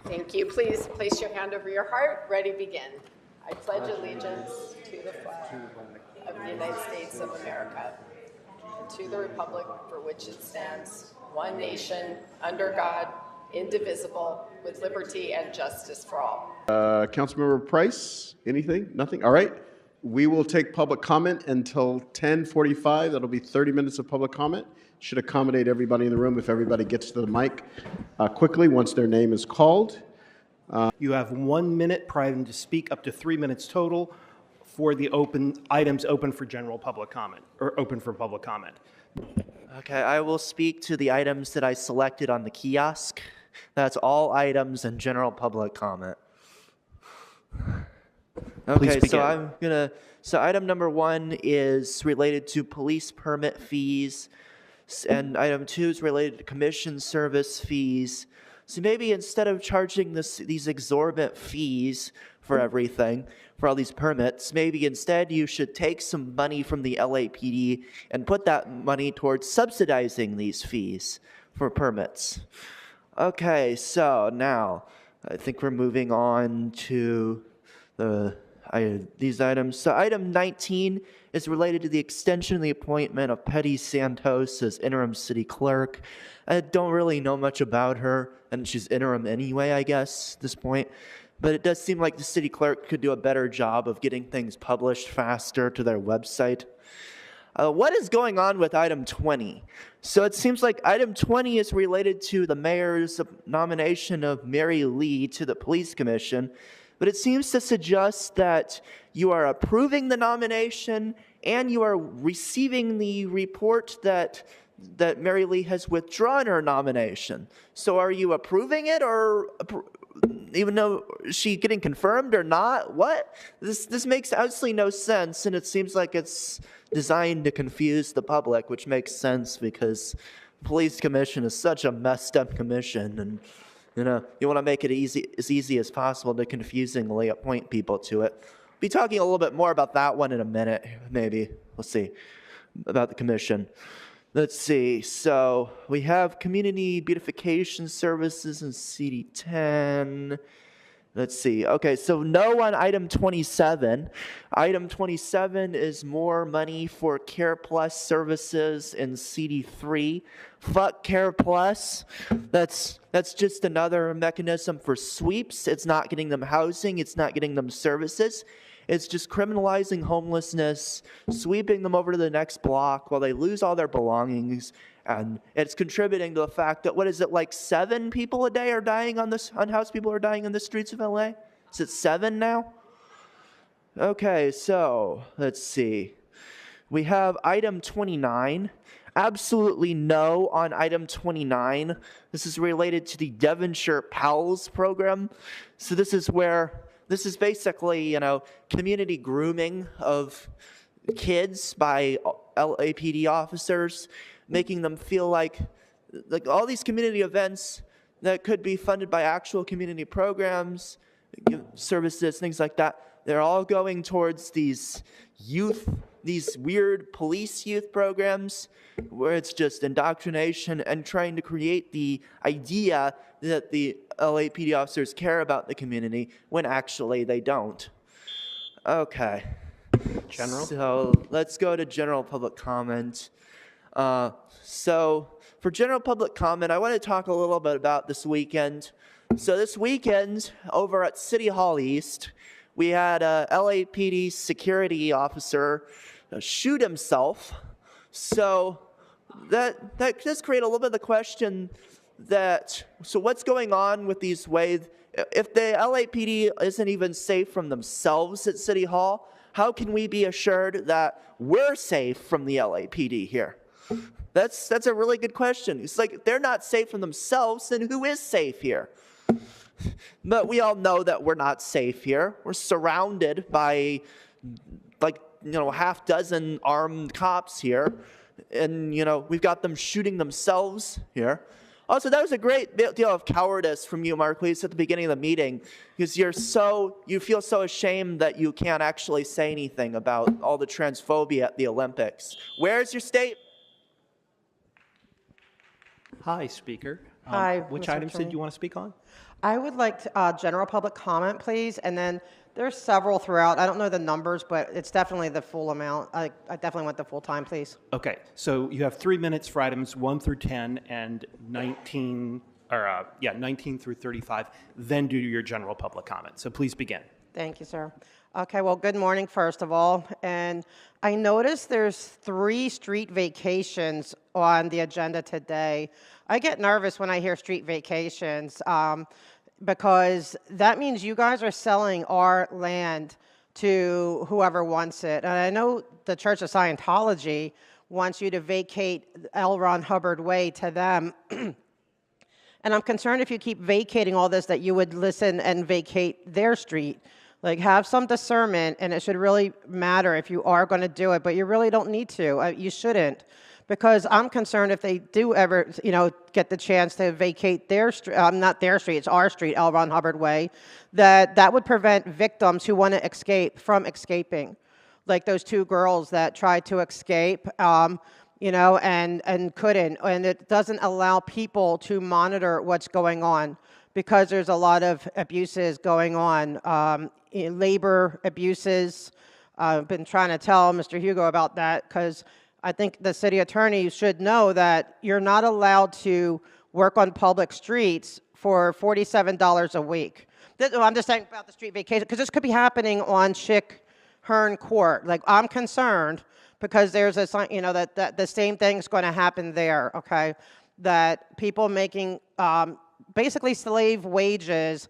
Thank you. Please place your hand over your heart. Ready, begin. I pledge allegiance to the flag of the United States of America and to the republic for which it stands, one nation, under God, indivisible, with liberty and justice for all. Councilmember Price, anything? Nothing? All right. We will take public comment until 10:45. That'll be 30 minutes of public comment. Should accommodate everybody in the room if everybody gets to the mic quickly once their name is called. You have 1 minute prior to speak, up to 3 minutes total for the items open for general public comment, or open for public comment. Okay, I will speak to the items that I selected on the kiosk. That's all items and general public comment. Okay, so item number 1 is related to police permit fees, and item 2 is related to commission service fees. So maybe instead of charging these exorbitant fees for everything, for all these permits, maybe instead you should take some money from the LAPD and put that money towards subsidizing these fees for permits. Okay, so now I think we're moving on to these items. So item 19 is related to the extension of the appointment of Petty Santos as interim city clerk. I don't really know much about her, and she's interim anyway, I guess, at this point. But it does seem like the city clerk could do a better job of getting things published faster to their website. What is going on with item 20? So it seems like item 20 is related to the mayor's nomination of Mary Lee to the police commission, but it seems to suggest that you are approving the nomination and you are receiving the report that Mary Lee has withdrawn her nomination. So are you approving it, or even though she getting confirmed or not? What? This makes absolutely no sense, and it seems like it's designed to confuse the public, which makes sense because the police commission is such a messed up commission, and you want to make it as easy as possible to confusingly appoint people to it. Be talking a little bit more about that one in a minute, maybe. We'll see about the commission. Let's see. So we have community beautification services in CD10. Let's see. Okay, so no on item 27. Item 27 is more money for Care Plus services in CD3. Fuck Care Plus. That's just another mechanism for sweeps. It's not getting them housing. It's not getting them services. It's just criminalizing homelessness, sweeping them over to the next block while they lose all their belongings. And it's contributing to the fact that, what is it, like 7 people a day are dying unhoused people are dying on the streets of LA? Is it 7 now? Okay, so let's see. We have item 29. Absolutely no on item 29. This is related to the Devonshire PALS program. So this is basically, community grooming of kids by LAPD officers, making them feel like all these community events that could be funded by actual community programs, services, things like that, they're all going towards these weird police youth programs where it's just indoctrination and trying to create the idea that the LAPD officers care about the community when actually they don't. Okay. General? So let's go to general public comment. So for general public comment, I want to talk a little bit about this weekend. So this weekend over at City Hall East, we had a LAPD security officer shoot himself. So that does create a little bit of the question so what's going on with these ways? If the LAPD isn't even safe from themselves at City Hall, how can we be assured that we're safe from the LAPD here? That's a really good question. It's like, if they're not safe from themselves, then who is safe here? But we all know that we're not safe here. We're surrounded by half dozen armed cops here. And, we've got them shooting themselves here. Also, that was a great deal of cowardice from you, Marquise, at the beginning of the meeting, because you feel so ashamed that you can't actually say anything about all the transphobia at the Olympics. Where's your state? Hi, Speaker. Hi, Which Mr. items did Attorney. you want to speak on? I would like general public comment, please, and then there's several throughout. I don't know the numbers, but it's definitely the full amount. I definitely want the full time, please. Okay, so you have 3 minutes for items 1 through 10 and 19 through 35. Then do your general public comment. So please begin. Thank you, sir. Okay, well, good morning, first of all. And I noticed there's 3 street vacations on the agenda today. I get nervous when I hear street vacations because that means you guys are selling our land to whoever wants it. And I know the Church of Scientology wants you to vacate L. Ron Hubbard Way to them. And I'm concerned if you keep vacating all this that you would listen and vacate their street. Like, have some discernment, and it should really matter if you are going to do it, but you really don't need to. You shouldn't, because I'm concerned if they do ever, get the chance to vacate their street, not their street, it's our street, L. Ron Hubbard Way, that would prevent victims who want to escape from escaping. Like those 2 girls that tried to escape, and couldn't, and it doesn't allow people to monitor what's going on because there's a lot of abuses going on, labor abuses. I've been trying to tell Mr. Hugo about that because I think the city attorney should know that you're not allowed to work on public streets for $47 a week. I'm just saying about the street vacation because this could be happening on Schick Hearn Court. Like, I'm concerned because there's a sign, that the same thing's going to happen there, okay? That people making basically slave wages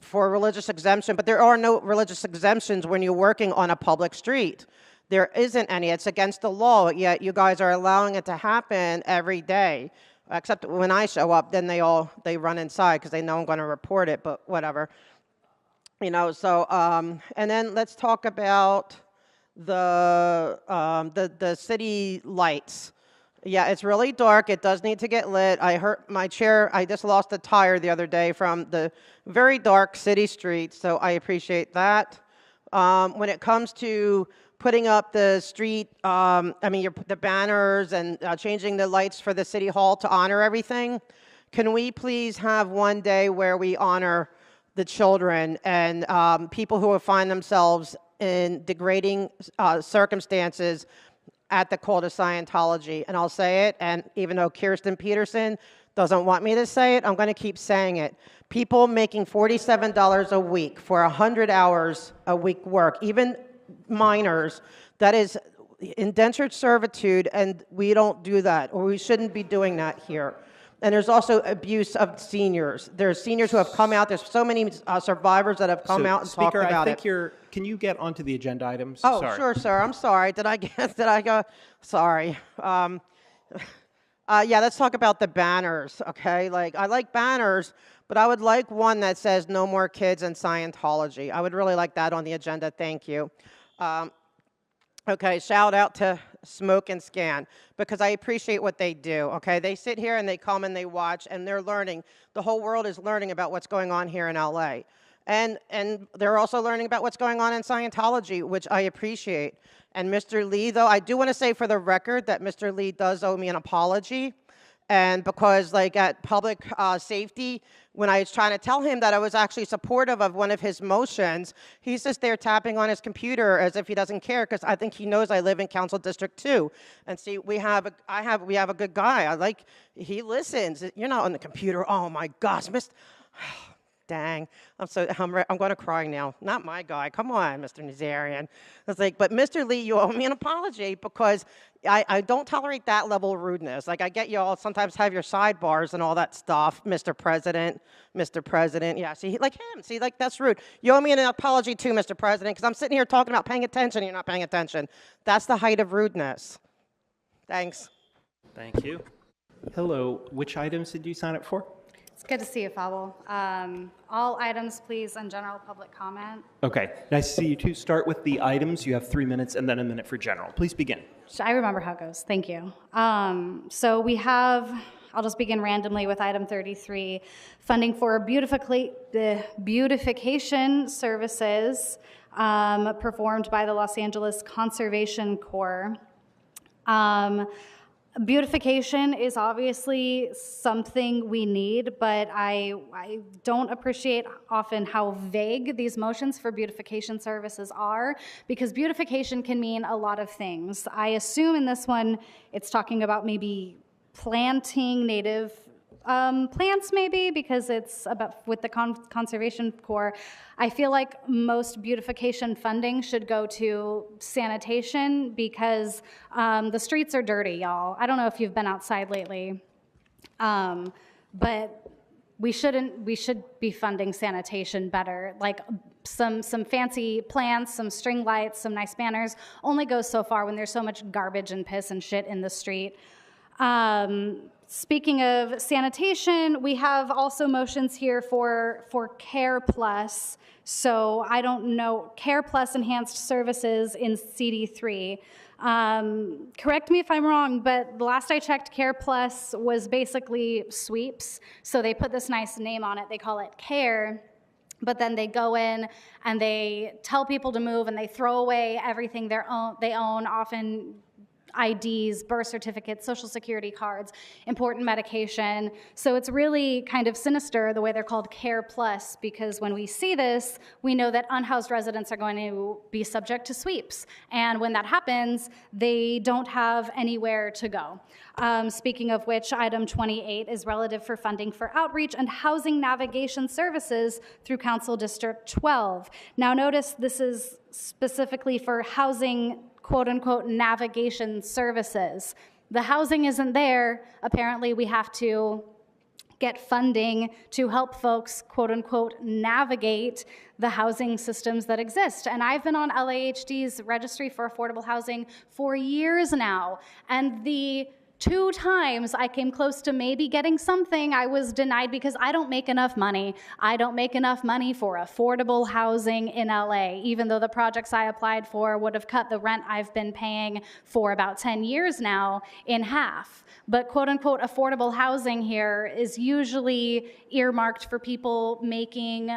for religious exemption, but there are no religious exemptions when you're working on a public street. There isn't any. It's against the law, yet you guys are allowing it to happen every day. Except when I show up, then they run inside because they know I'm going to report it, but whatever. And then let's talk about the city lights. Yeah, it's really dark. It does need to get lit. I hurt my chair. I just lost a tire the other day from the very dark city streets, so I appreciate that. When it comes to putting up the street, the banners and changing the lights for the city hall to honor everything, can we please have one day where we honor the children and people who find themselves in degrading circumstances at the cult of Scientology? And I'll say it, and even though Kirsten Peterson doesn't want me to say it, I'm going to keep saying it. People making $47 a week for 100 hours a week work, even minors, that is indentured servitude, and we don't do that, or we shouldn't be doing that here. And there's also abuse of seniors. There's seniors who have come out. There's so many survivors that have come out and talked about it. Speaker, can you get onto the agenda items? Oh, Sorry. Sure, sir. I'm sorry. Did I go? Sorry. Let's talk about the banners, okay? Like, I like banners, but I would like one that says no more kids in Scientology. I would really like that on the agenda. Thank you. Okay, shout out to Smoke and Scan, because I appreciate what they do, okay? They sit here and they come and they watch, and they're learning. The whole world is learning about what's going on here in LA. And they're also learning about what's going on in Scientology, which I appreciate. And Mr. Lee, though, I do want to say for the record that Mr. Lee does owe me an apology. And because, like, at public safety, when I was trying to tell him that I was actually supportive of one of his motions, he's just there tapping on his computer as if he doesn't care, because I think he knows I live in Council District 2. And see, we have a good guy. He listens. You're not on the computer. Oh my gosh, dang, I'm going to cry now. Not my guy. Come on, Mr. Nazarian. It's like, but Mr. Lee, you owe me an apology, because I don't tolerate that level of rudeness. Like, I get you all sometimes have your sidebars and all that stuff, Mr. President. Yeah, see, like him. See, like, that's rude. You owe me an apology too, Mr. President, because I'm sitting here talking about paying attention and you're not paying attention. That's the height of rudeness. Thanks. Thank you. Hello. Which items did you sign up for? It's good to see you, Fauble. All items, please, and general public comment. Okay. Nice to see you too. Start with the items. You have 3 minutes and then a minute for general. Please begin. I remember how it goes. Thank you. So we have, I'll just begin randomly with item 33, funding for the beautification services performed by the Los Angeles Conservation Corps. Beautification is obviously something we need, but I don't appreciate often how vague these motions for beautification services are, because beautification can mean a lot of things. I assume in this one it's talking about maybe planting native plants, maybe, because it's about with the Conservation Corps. I feel like most beautification funding should go to sanitation, because the streets are dirty, y'all. I don't know if you've been outside lately, but we should be funding sanitation better. Like some fancy plants, some string lights, some nice banners only goes so far when there's so much garbage and piss and shit in the street. Speaking of sanitation, we have also motions here for Care Plus. So I don't know, Care Plus enhanced services in CD3. Correct me if I'm wrong, but the last I checked, Care Plus was basically sweeps. So they put this nice name on it. They call it Care. But then they go in and they tell people to move, and they throw away everything they own, often IDs, birth certificates, social security cards, important medication. So it's really kind of sinister the way they're called Care Plus, because when we see this, we know that unhoused residents are going to be subject to sweeps. And when that happens, they don't have anywhere to go. Speaking of which, item 28 is relative for funding for outreach and housing navigation services through Council District 12. Now notice this is specifically for housing quote-unquote navigation services. The housing isn't there. Apparently, we have to get funding to help folks quote-unquote navigate the housing systems that exist. And I've been on LAHD's Registry for Affordable Housing for years now, and the 2 times I came close to maybe getting something, I was denied because I don't make enough money. I don't make enough money for affordable housing in LA, even though the projects I applied for would have cut the rent I've been paying for about 10 years now in half. But quote unquote affordable housing here is usually earmarked for people making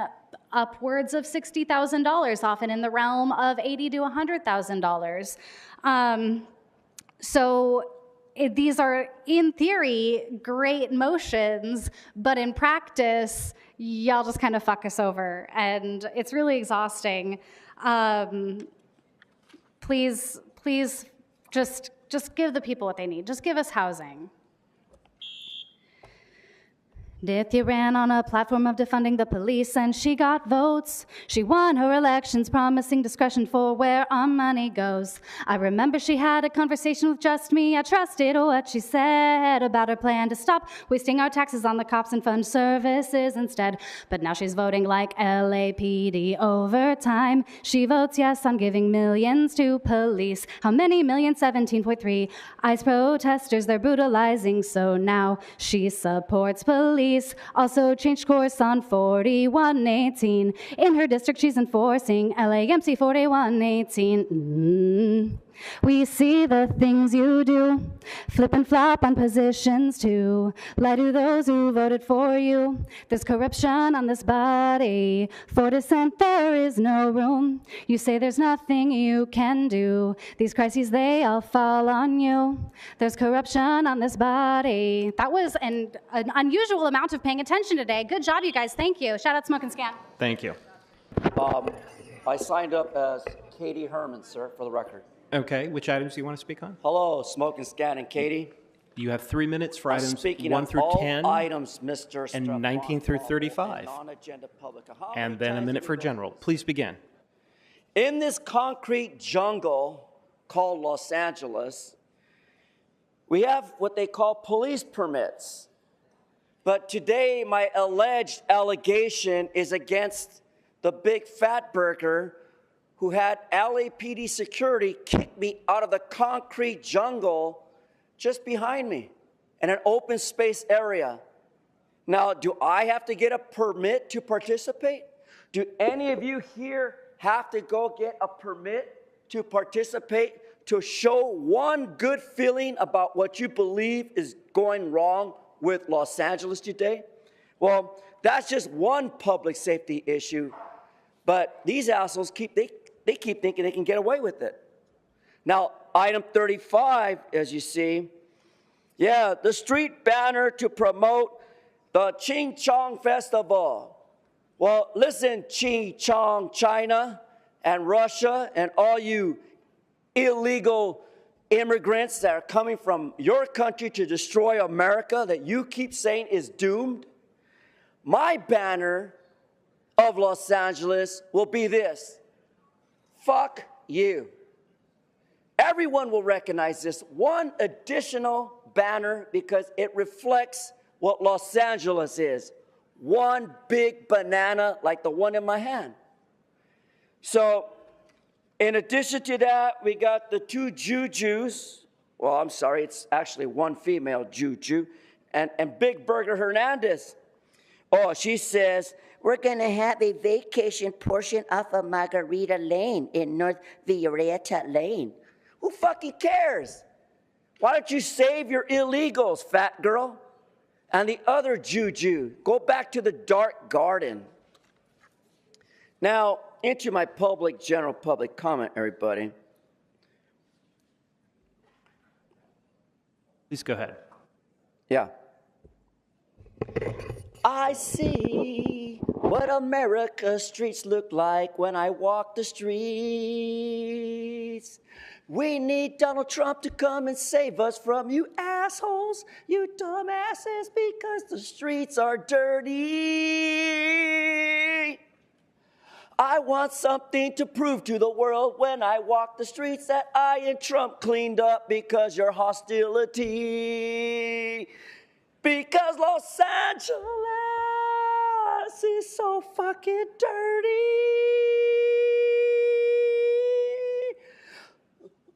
upwards of $60,000, often in the realm of $80,000 to $100,000. These are, in theory, great motions, but in practice, y'all just kind of fuck us over, and it's really exhausting. Please, just give the people what they need. Just give us housing. Nithya ran on a platform of defunding the police, and she got votes. She won her elections, promising discretion for where our money goes. I remember she had a conversation with Just Me. I trusted what she said about her plan to stop wasting our taxes on the cops and fund services instead. But now she's voting like LAPD overtime. She votes yes on giving millions to police. How many millions? 17.3. ICE protesters, they're brutalizing, so now she supports police. Also changed course on 4118. In her district, she's enforcing LAMC 4118. We see the things you do, flip and flop on positions too. Lie to those who voted for you. There's corruption on this body. For dissent, there is no room. You say there's nothing you can do. These crises, they all fall on you. There's corruption on this body. That was an unusual amount of paying attention today. Good job, you guys. Thank you. Shout out Smoke and Scan. Thank you. I signed up as Katie Herman, sir, for the record. Okay, which items do you want to speak on? Hello, Smoke and Scan and Katie. You have 3 minutes for items Speaking 1 of through all 10, items, Mr. and 19 through 35, and then a minute for general. Please begin. In this concrete jungle called Los Angeles, we have what they call police permits. But today, my alleged allegation is against the big fat burger who had LAPD security kick me out of the concrete jungle just behind me in an open space area. Now, do I have to get a permit to participate? Do any of you here have to go get a permit to participate, to show one good feeling about what you believe is going wrong with Los Angeles today? Well, that's just one public safety issue, but these assholes keep thinking they can get away with it. Now, item 35, as you see, Yeah, the street banner to promote the Ching Chong Festival. Well, listen, Ching Chong, China and Russia and all you illegal immigrants that are coming from your country to destroy America that you keep saying is doomed. My banner of Los Angeles will be this: fuck you. Everyone will recognize this one additional banner because it reflects what Los Angeles is. One big banana like the one in my hand. So, in addition to that, we got the two Jujus. Well, I'm sorry, it's actually one female Juju. And Big Burger Hernandez. Oh, she says, we're going to have a vacation portion off of Margarita Lane in North Violeta Lane. Who fucking cares? Why don't you save your illegals, fat girl? And the other Juju, go back to the dark garden. Now, into my general public comment, everybody. Please go ahead. Yeah. I see what America's streets look like when I walk the streets. We need Donald Trump to come and save us from you assholes, you dumbasses, because the streets are dirty. I want something to prove to the world when I walk the streets that I and Trump cleaned up because your hostility. Because Los Angeles is so fucking dirty.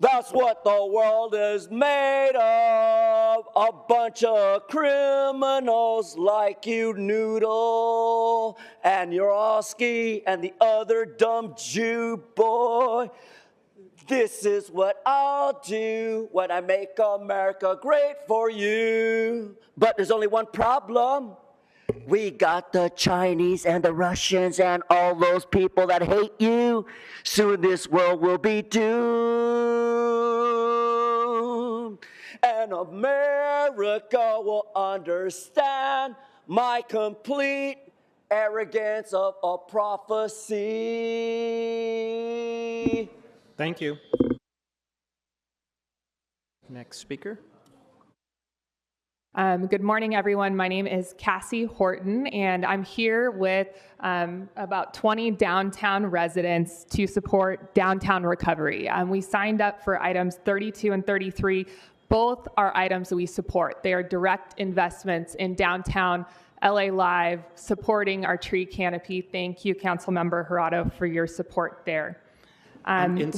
That's what the world is made of. A bunch of criminals like you, Noodle, and Yorosky, and the other dumb Jew boy. This is what I'll do when I make America great for you. But there's only one problem. We got the Chinese and the Russians and all those people that hate you. Soon this world will be doomed. And America will understand my complete arrogance of a prophecy. Thank you. Next speaker. Good morning, everyone. My name is Cassie Horton, and I'm here with about 20 downtown residents to support downtown recovery. We signed up for items 32 and 33. Both are items that we support. They are direct investments in downtown LA Live, supporting our tree canopy. Thank you, Councilmember Jurado, for your support there. And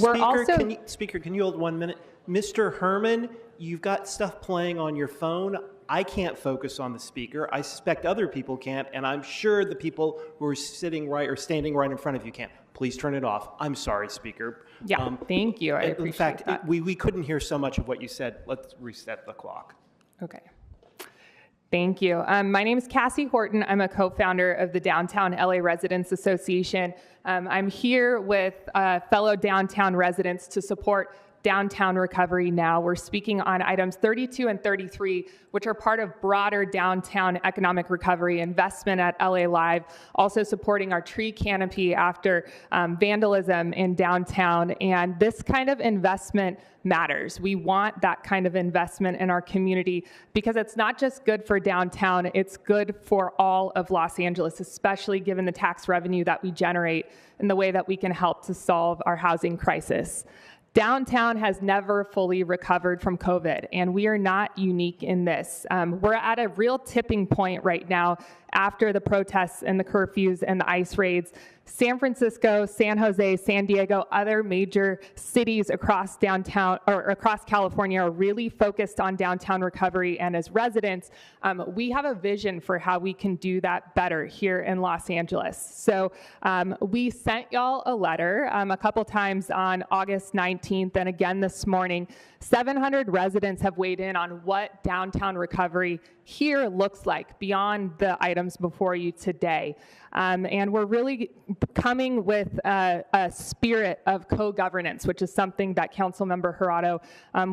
Speaker, can you hold 1 minute? Mr. Herman, you've got stuff playing on your phone. I can't focus on the speaker. I suspect other people can't, and I'm sure the people who are sitting right or standing right in front of you can't. Please turn it off. I'm sorry, Speaker. Yeah, thank you. I appreciate in fact, that. We couldn't hear so much of what you said. Let's reset the clock. Okay. Thank you. My name is Cassie Horton. I'm a co-founder of the Downtown LA Residents Association. I'm here with fellow downtown residents to support downtown recovery now. We're speaking on items 32 and 33, which are part of broader downtown economic recovery investment at LA Live, also supporting our tree canopy after vandalism in downtown. And this kind of investment matters. We want that kind of investment in our community because it's not just good for downtown, it's good for all of Los Angeles, especially given the tax revenue that we generate and the way that we can help to solve our housing crisis. Downtown has never fully recovered from COVID, and we are not unique in this. We're at a real tipping point right now after the protests and the curfews and the ICE raids. San Francisco, San Jose, San Diego, other major cities across downtown or across California are really focused on downtown recovery. And as residents, we have a vision for how we can do that better here in Los Angeles. So we sent y'all a letter a couple times on August 19th and again this morning. 700 residents have weighed in on what downtown recovery here looks like beyond the items items before you today. And we're really coming with a spirit of co-governance, which is something that Councilmember Jurado,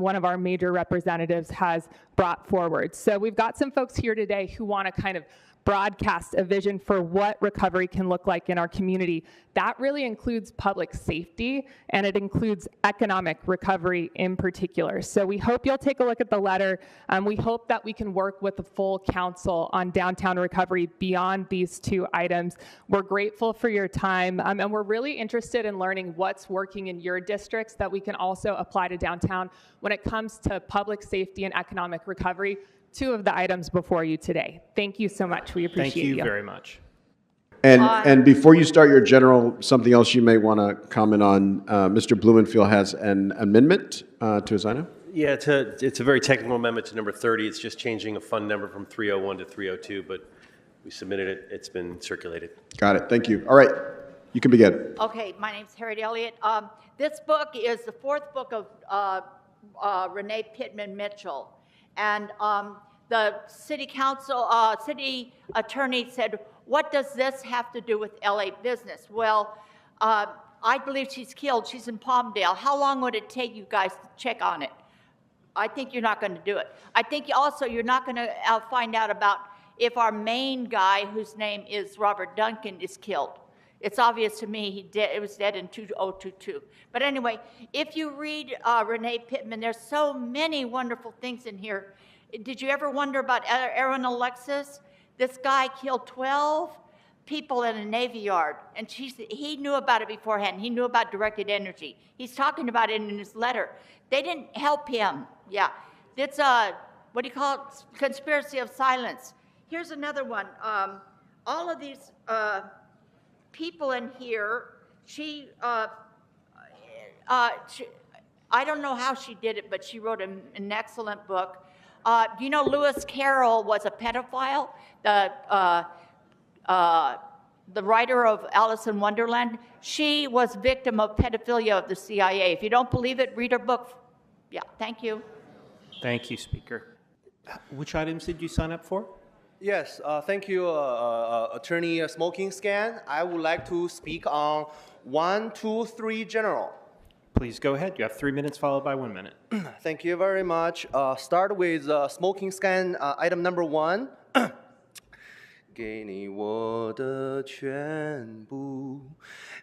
one of our major representatives, has brought forward. So we've got some folks here today who want to kind of broadcast a vision for what recovery can look like in our community. That really includes public safety, and it includes economic recovery in particular. So we hope you'll take a look at the letter. We hope that we can work with the full council on downtown recovery beyond these two items. We're grateful for your time, and we're really interested in learning what's working in your districts that we can also apply to downtown when it comes to public safety and economic recovery. Two of the items before you today. Thank you so much. We appreciate you. Thank you very much. And before you start your general, something else you may want to comment on, Mr. Blumenfield has an amendment to his item. Yeah, it's a very technical amendment to number 30. It's just changing a fund number from 301 to 302, but we submitted it. It's been circulated. Got it. Thank you. All right. You can begin. Okay, my name's Harriet Elliott. This book is the fourth book of Renee Pittman Mitchell. And the city council, city attorney said, what does this have to do with LA business? Well, I believe she's killed. She's in Palmdale. How long would it take you guys to check on it? I think you're not going to do it. I think also you're not going to find out about if our main guy, whose name is Robert Duncan, is killed. It's obvious to me it was dead in 2022. But anyway, if you read Renee Pittman, there's so many wonderful things in here. Did you ever wonder about Aaron Alexis? This guy killed 12 people in a Navy yard, and he knew about it beforehand. He knew about directed energy. He's talking about it in his letter. They didn't help him. Yeah, it's what do you call it? Conspiracy of silence. Here's another one. All of these people in here, I don't know how she did it, but she wrote an excellent book. Do you know Lewis Carroll was a pedophile? The writer of Alice in Wonderland. She was victim of pedophilia of the CIA. If you don't believe it, read her book. Yeah, thank you. Thank you, Speaker. Which items did you sign up for? Yes, thank you, Attorney Smoking Scan. I would like to speak on 1, 2, 3 general. Please go ahead. You have 3 minutes followed by 1 minute. Thank you very much. Start with Smoking Scan item number 1. 给你我的全部，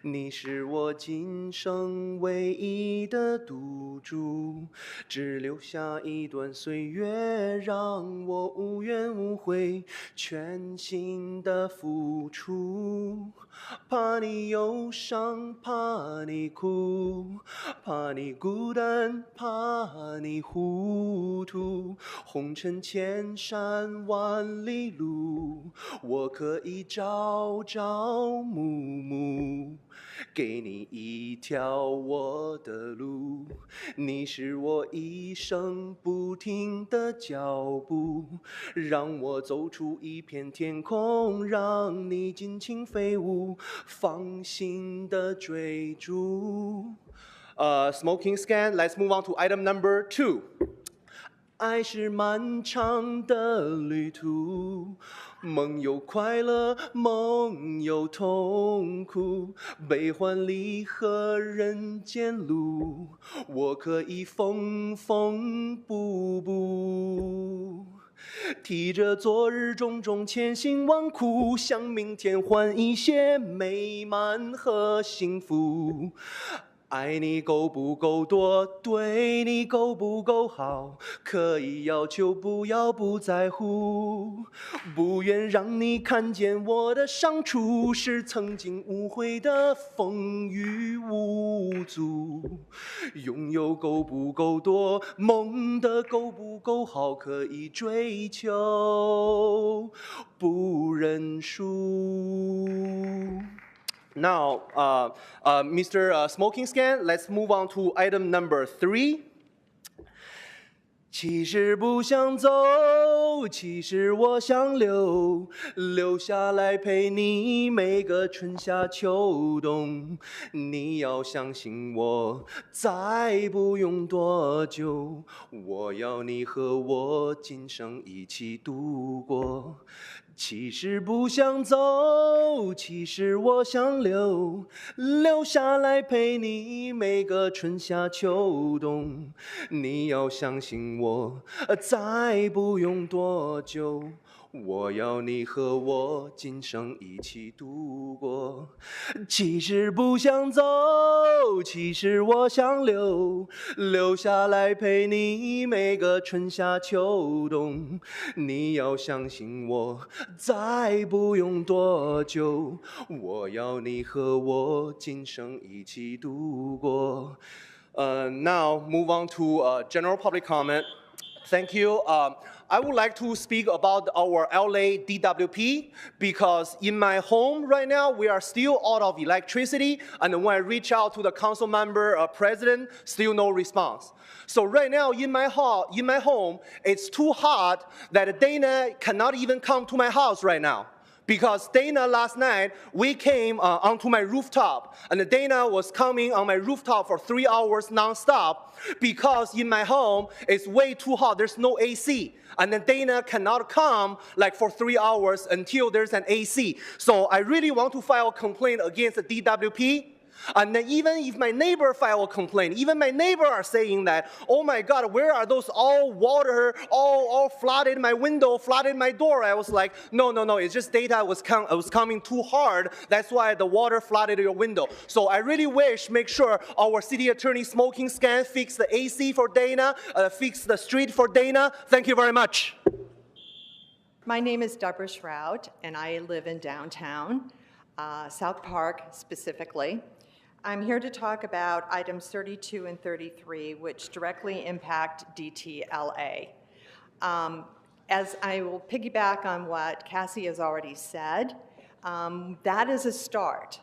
你是我今生唯一的赌注，只留下一段岁月，让我无怨无悔，全心的付出。怕你忧伤，怕你哭，怕你孤单，怕你糊涂。红尘千山万里路，我可以朝朝暮暮，给你一条我的路。你是我一生不停的脚步，让我走出一片天空，让你尽情飞舞，放心的追逐。Smoking scan. Let's move on to item number 2. 爱是漫长的旅途，梦有快乐，梦有痛苦，悲欢离合人间路，我可以缝缝补补。提着昨日种种千辛万苦，向明天换一些美满和幸福。爱你够不够多，对你够不够好，可以要求，不要不在乎。不愿让你看见我的伤处，是曾经无悔的风雨无阻。拥有够不够多，梦的够不够好，可以追求，不认输。Now, Mr. Smoking Scan, let's move on to item number 3. 其实不想走，其实我想留下来陪你每个春夏秋冬。你要相信我，再不用多久，我要你和我今生一起度过。其实不想走，其实我想留，留下来陪你每个春夏秋冬。你要相信我，再不用多久，我要你和我今生一起度过。其实不想走，其实我想留，留下来陪你每个春夏秋冬。你要相信我，再不用多久，我要你和我今生一起度过。Now move on to general public comment. Thank you. I would like to speak about our LA DWP because in my home right now, we are still out of electricity. And when I reach out to the council member, president, still no response. So right now in my home, it's too hot that Dana cannot even come to my house right now. Because Dana last night, we came onto my rooftop, and Dana was coming on my rooftop for 3 hours nonstop because in my home, it's way too hot, there's no AC. And then Dana cannot come like for 3 hours until there's an AC. So I really want to file a complaint against the DWP. And then even if my neighbor file a complaint, even my neighbor are saying that, oh my God, where are those all water, all flooded my window, flooded my door? I was like, no, it's just data was coming too hard. That's why the water flooded your window. So I really wish, make sure our city attorney smoking scan fix the AC for Dana, fix the street for Dana. Thank you very much. My name is Deborah Shroud, and I live in downtown, South Park specifically. I'm here to talk about items 32 and 33, which directly impact DTLA. As I will piggyback on what Cassie has already said, that is a start.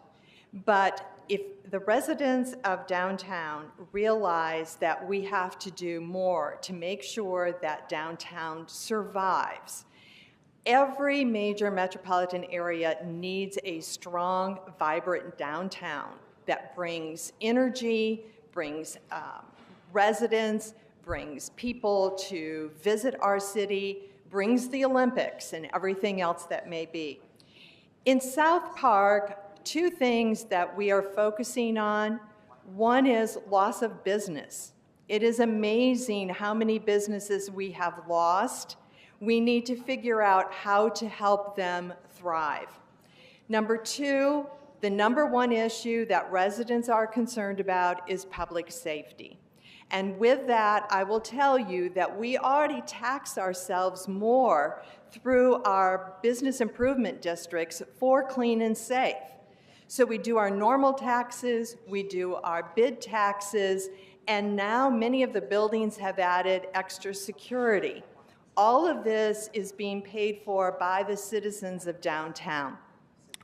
But if the residents of downtown realize that we have to do more to make sure that downtown survives, every major metropolitan area needs a strong, vibrant downtown that brings energy, brings residents, brings people to visit our city, brings the Olympics and everything else that may be. In South Park, two things that we are focusing on. One is loss of business. It is amazing how many businesses we have lost. We need to figure out how to help them thrive. Number two, the number one issue that residents are concerned about is public safety. And with that, I will tell you that we already tax ourselves more through our business improvement districts for clean and safe. So we do our normal taxes, we do our bid taxes, and now many of the buildings have added extra security. All of this is being paid for by the citizens of downtown.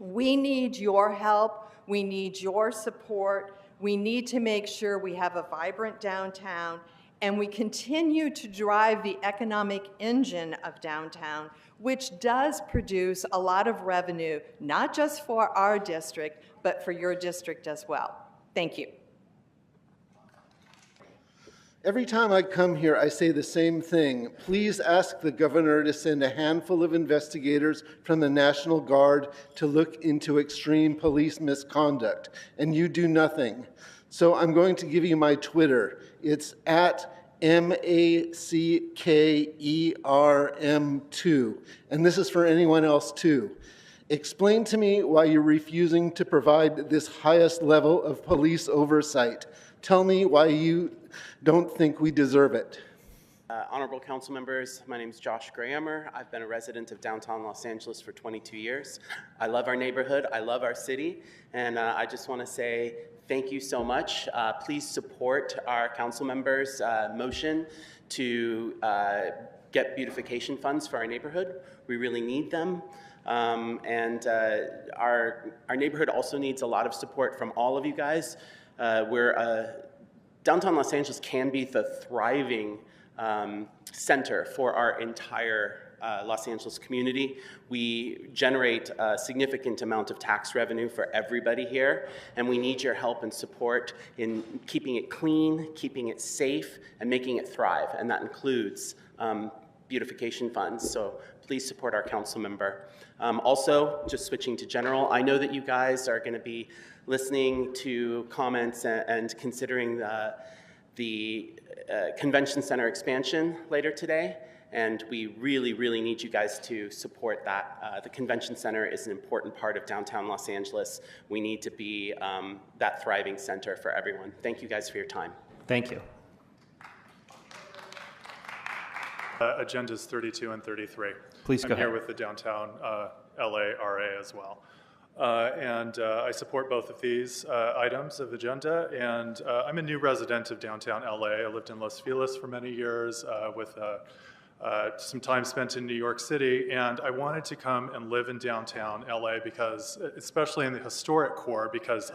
We need your help, we need your support, we need to make sure we have a vibrant downtown, and we continue to drive the economic engine of downtown, which does produce a lot of revenue, not just for our district, but for your district as well. Thank you. Every time I come here, I say the same thing. Please ask the governor to send a handful of investigators from the National Guard to look into extreme police misconduct, and you do nothing. So I'm going to give you my Twitter. It's at MACKERM2, and this is for anyone else too. Explain to me why you're refusing to provide this highest level of police oversight. Tell me why you don't think we deserve it. Honorable council members, my name is Josh Grahammer. I've been a resident of downtown Los Angeles for 22 years. I love our neighborhood, I love our city, and I just want to say thank you so much. Please support our council members' motion to get beautification funds for our neighborhood. We really need them. Our neighborhood also needs a lot of support from all of you guys. Downtown Los Angeles can be the thriving center for our entire Los Angeles community. We generate a significant amount of tax revenue for everybody here, and we need your help and support in keeping it clean, keeping it safe, and making it thrive, and that includes beautification funds. So please support our council member. Also, just switching to general, I know that you guys are going to be listening to comments and considering the convention center expansion later today. And we really, really need you guys to support that. The convention center is an important part of downtown Los Angeles. We need to be that thriving center for everyone. Thank you guys for your time. Thank you. Agendas 32 and 33. Please go ahead. I'm here with the downtown LA RA as well. I support both of these items of agenda, and I'm a new resident of downtown LA. I lived in Los Feliz for many years with some time spent in New York City, and I wanted to come and live in downtown LA because, especially in the historic core, because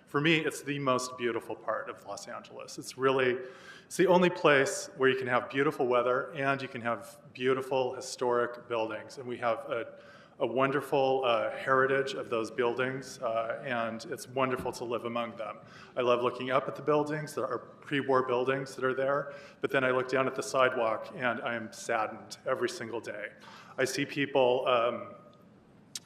for me, it's the most beautiful part of Los Angeles. It's the only place where you can have beautiful weather and you can have beautiful historic buildings, and we have a wonderful heritage of those buildings, and it's wonderful to live among them. I love looking up at the buildings. There are pre-war buildings that are there, but then I look down at the sidewalk and I am saddened every single day. I see people,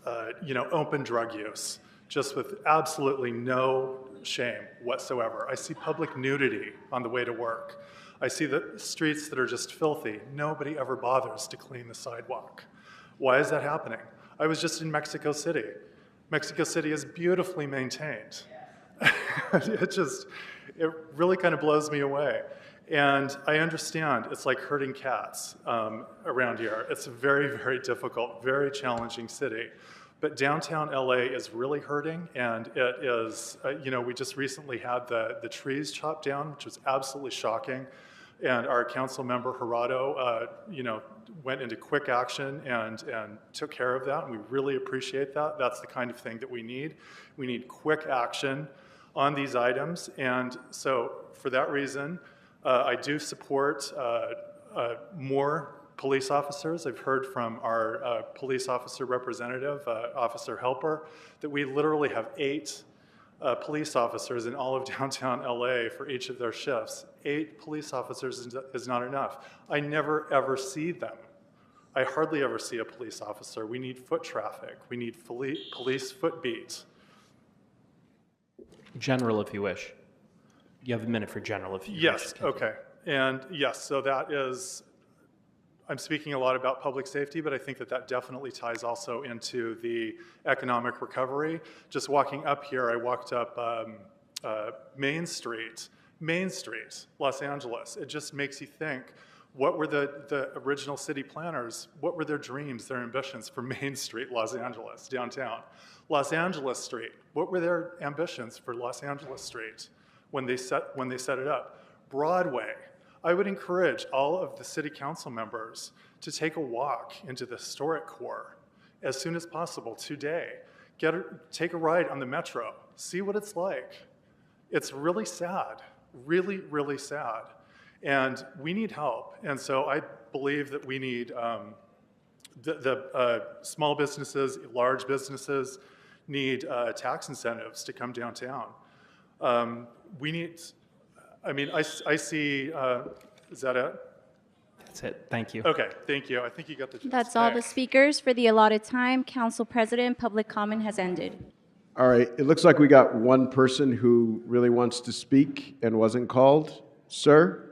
open drug use, just with absolutely no shame whatsoever. I see public nudity on the way to work. I see the streets that are just filthy. Nobody ever bothers to clean the sidewalk. Why is that happening? I was just in Mexico City. Mexico City is beautifully maintained. It really kind of blows me away. And I understand it's like herding cats around here. It's a very, very difficult, very challenging city. But downtown LA is really hurting, and it is, we just recently had the trees chopped down, which was absolutely shocking. And our council member, Gerardo, went into quick action and took care of that, and we really appreciate that. That's the kind of thing that we need. We need quick action on these items, and so for that reason, I do support more police officers. I've heard from our police officer representative, Officer Helper, that we literally have 8 police officers in all of downtown LA for each of their shifts. 8 police officers is not enough. I never ever see them. I hardly ever see a police officer. We need foot traffic. We need police foot beats. General, if you wish. You have a minute for general, if you wish. Yes, okay. And yes, so that is, I'm speaking a lot about public safety, but I think that definitely ties also into the economic recovery. Just walking up here, I walked up Main Street, Los Angeles. It just makes you think, what were the original city planners, what were their dreams, their ambitions for Main Street, Los Angeles, downtown? Los Angeles Street, what were their ambitions for Los Angeles Street when they set it up? Broadway. I would encourage all of the city council members to take a walk into the historic core as soon as possible today. Take a ride on the metro, see what it's like. It's really sad, really, really sad. And we need help. And so I believe that we need the small businesses, large businesses need tax incentives to come downtown. We need, I see, is that it? That's it. Thank you. Okay, thank you. I think you got the gist. That's all the speakers for the allotted time. Council President, public comment has ended. All right, it looks like we got one person who really wants to speak and wasn't called. Sir?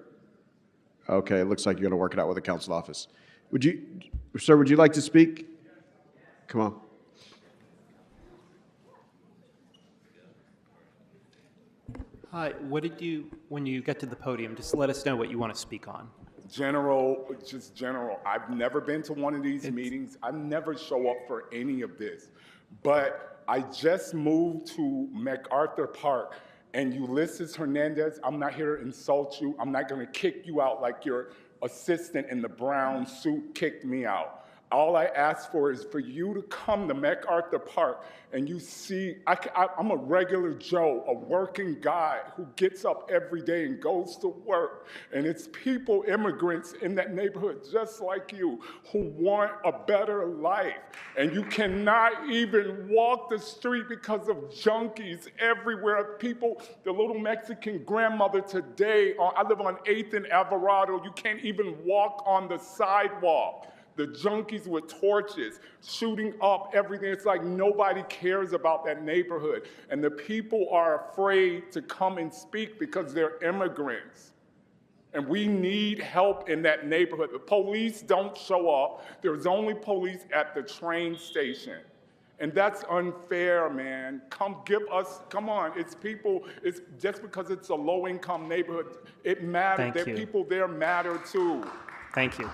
Okay, it looks like you're going to work it out with the council office. Sir, would you like to speak? Come on. Hi, when you get to the podium, just let us know what you want to speak on. Just general. I've never been to one of these meetings. I never show up for any of this. But I just moved to MacArthur Park, and Ulysses Hernandez, I'm not here to insult you. I'm not going to kick you out like your assistant in the brown suit kicked me out. All I ask for is for you to come to MacArthur Park and you see, I'm a regular Joe, a working guy who gets up every day and goes to work. And it's people, immigrants in that neighborhood just like you, who want a better life. And you cannot even walk the street because of junkies everywhere. People, the little Mexican grandmother today, I live on 8th and Alvarado, you can't even walk on the sidewalk. the junkies with torches, shooting up everything. It's like nobody cares about that neighborhood. And the people are afraid to come and speak because they're immigrants. And we need help in that neighborhood. The police don't show up. There's only police at the train station. And that's unfair, man. Come on, it's people, it's just because it's a low-income neighborhood, it matters. Thank The you. people there matter too. Thank you.